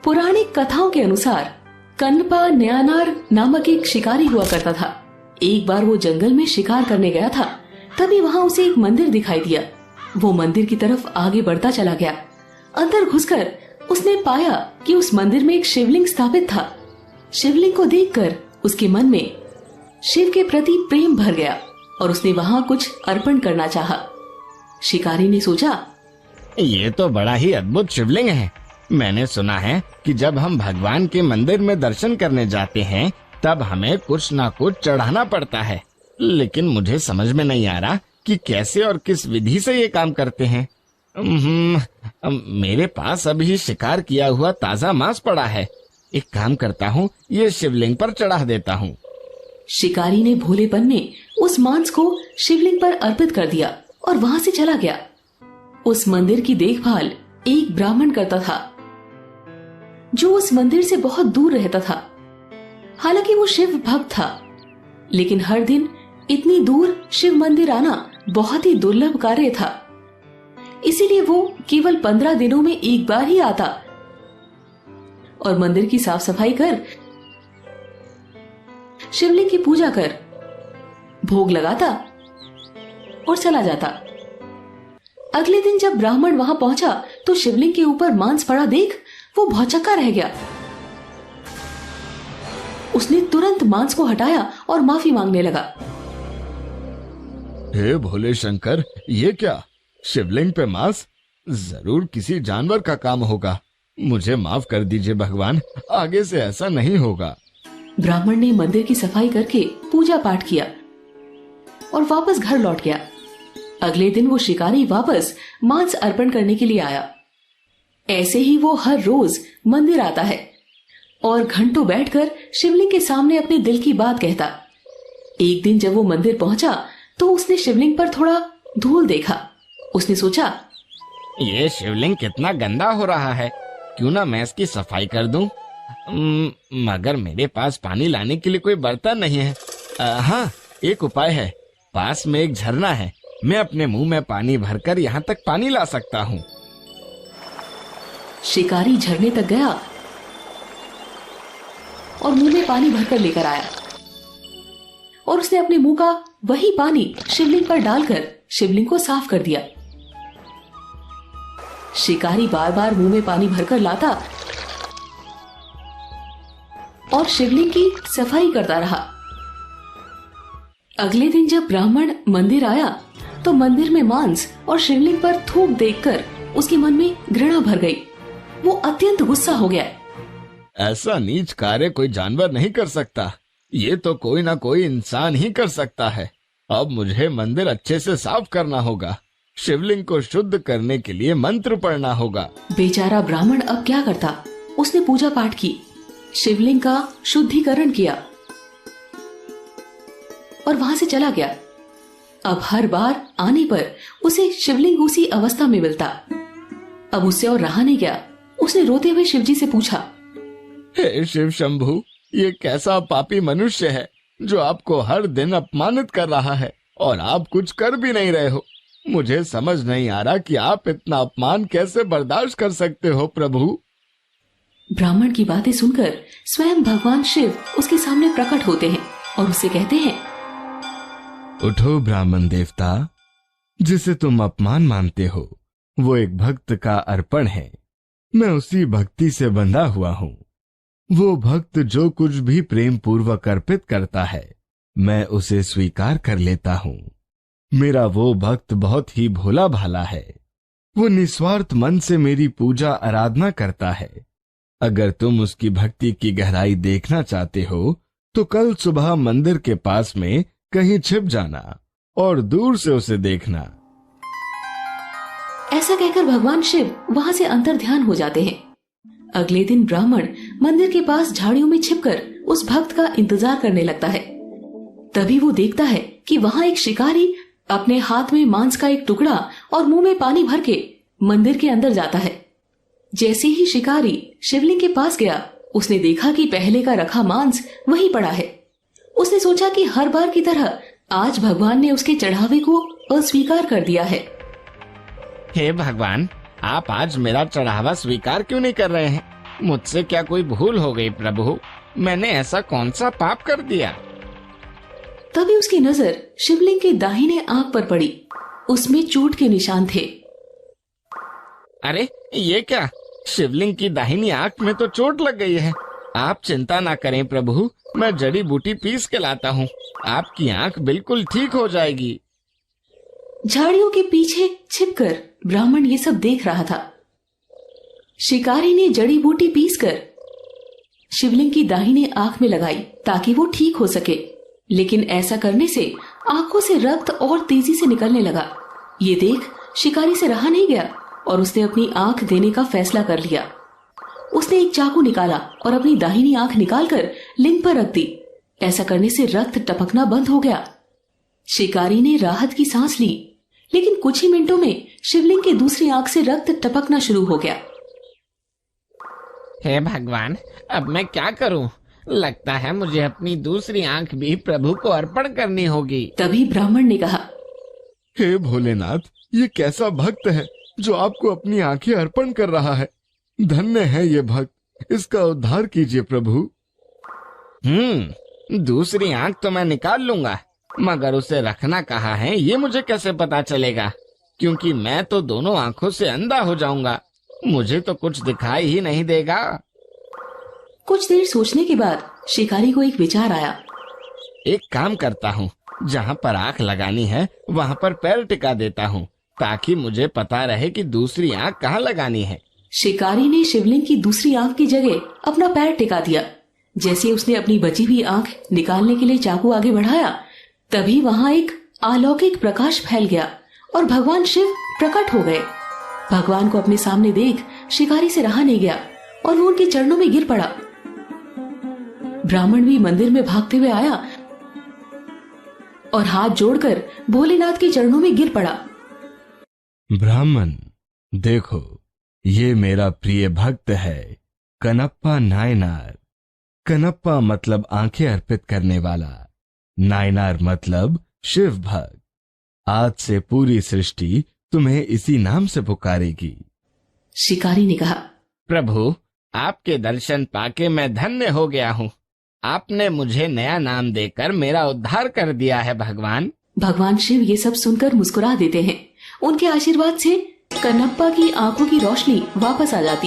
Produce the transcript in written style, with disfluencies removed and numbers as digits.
पौराणिक कथाओं के अनुसार कन्पा न्यानार नामक एक शिकारी हुआ करता था। एक बार वो जंगल में शिकार करने गया था, तभी वहाँ उसे एक मंदिर दिखाई दिया। वो मंदिर की तरफ आगे बढ़ता चला गया। अंदर घुसकर उसने पाया कि उस मंदिर में एक शिवलिंग स्थापित था। शिवलिंग को देखकर उसके मन में शिव के प्रति प्रेम भर गया और उसने वहाँ कुछ अर्पण करना चाहा। शिकारी ने सोचा, ये तो बड़ा ही अद्भुत शिवलिंग है। मैंने सुना है कि जब हम भगवान के मंदिर में दर्शन करने जाते हैं तब हमें कुछ ना कुछ चढ़ाना पड़ता है, लेकिन मुझे समझ में नहीं आ रहा कि कैसे और किस विधि से ये काम करते हैं। मेरे पास अभी शिकार किया हुआ ताजा मांस पड़ा है। एक काम करता हूँ, ये शिवलिंग पर चढ़ा देता हूँ। शिकारी ने भोलेपन में उस मांस को शिवलिंग पर अर्पित कर दिया और वहाँ से चला गया। उस मंदिर की देखभाल एक ब्राह्मण करता था, जो उस मंदिर से बहुत दूर रहता था। हालांकि वो शिव भक्त था, लेकिन हर दिन इतनी दूर शिव मंदिर आना बहुत ही दुर्लभ कार्य था। इसीलिए वो केवल 15 दिनों में एक बार ही आता और मंदिर की साफ सफाई कर, शिवलिंग की पूजा कर, भोग लगाता और चला जाता। अगले दिन जब ब्राह्मण वहां पहुंचा तो शिवलिंग के ऊपर मांस पड़ा देख वो भौचक्का रह गया। उसने तुरंत मांस को हटाया और माफी मांगने लगा। हे भोले शंकर, ये क्या? शिवलिंग पे मांस? जरूर किसी जानवर का काम होगा। मुझे माफ कर दीजिए भगवान, आगे से ऐसा नहीं होगा। ब्राह्मण ने मंदिर की सफाई करके पूजा पाठ किया और वापस घर लौट गया। अगले दिन वो शिकारी वापस मांस अर्पण करने के लिए आया। ऐसे ही वो हर रोज मंदिर आता है और घंटों बैठकर शिवलिंग के सामने अपने दिल की बात कहता। एक दिन जब वो मंदिर पहुंचा तो उसने शिवलिंग पर थोड़ा धूल देखा। उसने सोचा, ये शिवलिंग कितना गंदा हो रहा है, क्यों ना मैं इसकी सफाई कर दूं? मगर मेरे पास पानी लाने के लिए कोई बर्तन नहीं है। हाँ, एक उपाय है। पास में एक झरना है, मैं अपने मुंह में पानी भरकर यहाँ तक पानी ला सकता हूँ। शिकारी झरने तक गया और मुंह में पानी भरकर लेकर आया और उसने अपने मुंह का वही पानी शिवलिंग पर डालकर शिवलिंग को साफ कर दिया। शिकारी बार बार मुंह में पानी भरकर लाता और शिवलिंग की सफाई करता रहा। अगले दिन जब ब्राह्मण मंदिर आया तो मंदिर में मांस और शिवलिंग पर थूक देखकर उसके मन में घृणा भर गई। वो अत्यंत गुस्सा हो गया। ऐसा नीच कार्य कोई जानवर नहीं कर सकता, ये तो कोई ना कोई इंसान ही कर सकता है। अब मुझे मंदिर अच्छे से साफ करना होगा। शिवलिंग को शुद्ध करने के लिए मंत्र पढ़ना होगा। बेचारा ब्राह्मण अब क्या करता? उसने पूजा पाठ की, शिवलिंग का शुद्धिकरण किया और वहां से चला गया। अब हर बार आने पर उसे शिवलिंग उसी अवस्था में मिलता। अब उससे और रहा नहीं गया। उसने रोते हुए शिवजी से पूछा, हे शिव शंभु, ये कैसा पापी मनुष्य है जो आपको हर दिन अपमानित कर रहा है और आप कुछ कर भी नहीं रहे हो। मुझे समझ नहीं आ रहा कि आप इतना अपमान कैसे बर्दाश्त कर सकते हो प्रभु। ब्राह्मण की बातें सुनकर स्वयं भगवान शिव उसके सामने प्रकट होते हैं और उसे कहते हैं, उठो ब्राह्मण देवता, जिसे तुम अपमान मानते हो वो एक भक्त का अर्पण है। मैं उसी भक्ति से बंधा हुआ हूँ। वो भक्त जो कुछ भी प्रेम पूर्वक अर्पित करता है मैं उसे स्वीकार कर लेता हूँ। मेरा वो भक्त बहुत ही भोला भाला है। वो निस्वार्थ मन से मेरी पूजा आराधना करता है। अगर तुम उसकी भक्ति की गहराई देखना चाहते हो तो कल सुबह मंदिर के पास में कहीं छिप जाना और दूर से उसे देखना। ऐसा कहकर भगवान शिव वहां से अंतर्ध्यान हो जाते हैं। अगले दिन ब्राह्मण मंदिर के पास झाड़ियों में छिपकर उस भक्त का इंतजार करने लगता है। तभी वो देखता है कि वहां एक शिकारी अपने हाथ में मांस का एक टुकड़ा और मुंह में पानी भर के मंदिर के अंदर जाता है। जैसे ही शिकारी शिवलिंग के पास गया, उसने देखा कि पहले का रखा मांस वहीं पड़ा है। उसने सोचा कि हर बार की तरह आज भगवान ने उसके चढ़ावे को अस्वीकार कर दिया है। हे भगवान, आप आज मेरा चढ़ावा स्वीकार क्यों नहीं कर रहे हैं? मुझसे क्या कोई भूल हो गई प्रभु? मैंने ऐसा कौन सा पाप कर दिया? तभी उसकी नजर शिवलिंग के दाहिने आंख पर पड़ी। उसमें चोट के निशान थे। अरे ये क्या? शिवलिंग की दाहिनी आंख में तो चोट लग गई है। आप चिंता ना करें प्रभु, मैं जड़ी बूटी पीस के लाता हूँ। आपकी आंख बिल्कुल ठीक हो जाएगी। झाड़ियों के पीछे छिपकर ब्राह्मण ये सब देख रहा था। शिकारी ने जड़ी बूटी पीसकर शिवलिंग की दाहिनी आंख में लगाई ताकि वो ठीक हो सके, लेकिन ऐसा करने से आंखों से रक्त और तेजी से निकलने लगा। ये देख शिकारी से रहा नहीं गया और उसने अपनी आंख देने का फैसला कर लिया। उसने एक चाकू निकाला और अपनी दाहिनी आंख निकालकर लिंग पर रख दी। ऐसा करने से रक्त टपकना बंद हो गया। शिकारी ने राहत की सांस ली, लेकिन कुछ ही मिनटों में शिवलिंग की दूसरी आंख से रक्त टपकना शुरू हो गया। हे भगवान, अब मैं क्या करूं? लगता है मुझे अपनी दूसरी आंख भी प्रभु को अर्पण करनी होगी। तभी ब्राह्मण ने कहा, हे भोलेनाथ, ये कैसा भक्त है जो आपको अपनी आंखें अर्पण कर रहा है। धन्य है ये भक्त, इसका उद्धार कीजिए प्रभु। दूसरी आंख तो मैं निकाल लूंगा, मगर उसे रखना कहाँ है ये मुझे कैसे पता चलेगा? क्योंकि मैं तो दोनों आंखों से अंधा हो जाऊंगा। मुझे तो कुछ दिखाई ही नहीं देगा। कुछ देर सोचने के बाद शिकारी को एक विचार आया। एक काम करता हूँ, जहाँ पर आंख लगानी है वहाँ पर पैर टिका देता हूँ, ताकि मुझे पता रहे कि दूसरी आंख कहाँ लगानी है। शिकारी ने शिवलिंग की दूसरी आंख की जगह अपना पैर टिका दिया। जैसे उसने अपनी बची हुई आंख निकालने के लिए चाकू आगे बढ़ाया, तभी वहाँ एक अलौकिक प्रकाश फैल गया और भगवान शिव प्रकट हो गए। भगवान को अपने सामने देख शिकारी से रहा नहीं गया और वो उनके चरणों में गिर पड़ा। ब्राह्मण भी मंदिर में भागते हुए आया और हाथ जोड़कर भोलेनाथ के चरणों में गिर पड़ा। ब्राह्मण, देखो, ये मेरा प्रिय भक्त है, कनप्पा नायनार। कनप्पा मतलब आंखें अर्पित करने वाला, नायनार मतलब शिव भक्त। आज से पूरी सृष्टि तुम्हें इसी नाम से पुकारेगी। शिकारी ने कहा, प्रभु, आपके दर्शन पाके मैं धन्य हो गया हूँ। आपने मुझे नया नाम देकर मेरा उद्धार कर दिया है भगवान। भगवान शिव ये सब सुनकर मुस्कुरा देते हैं। उनके आशीर्वाद से कनप्पा की आंखों की रोशनी वापस आ जाती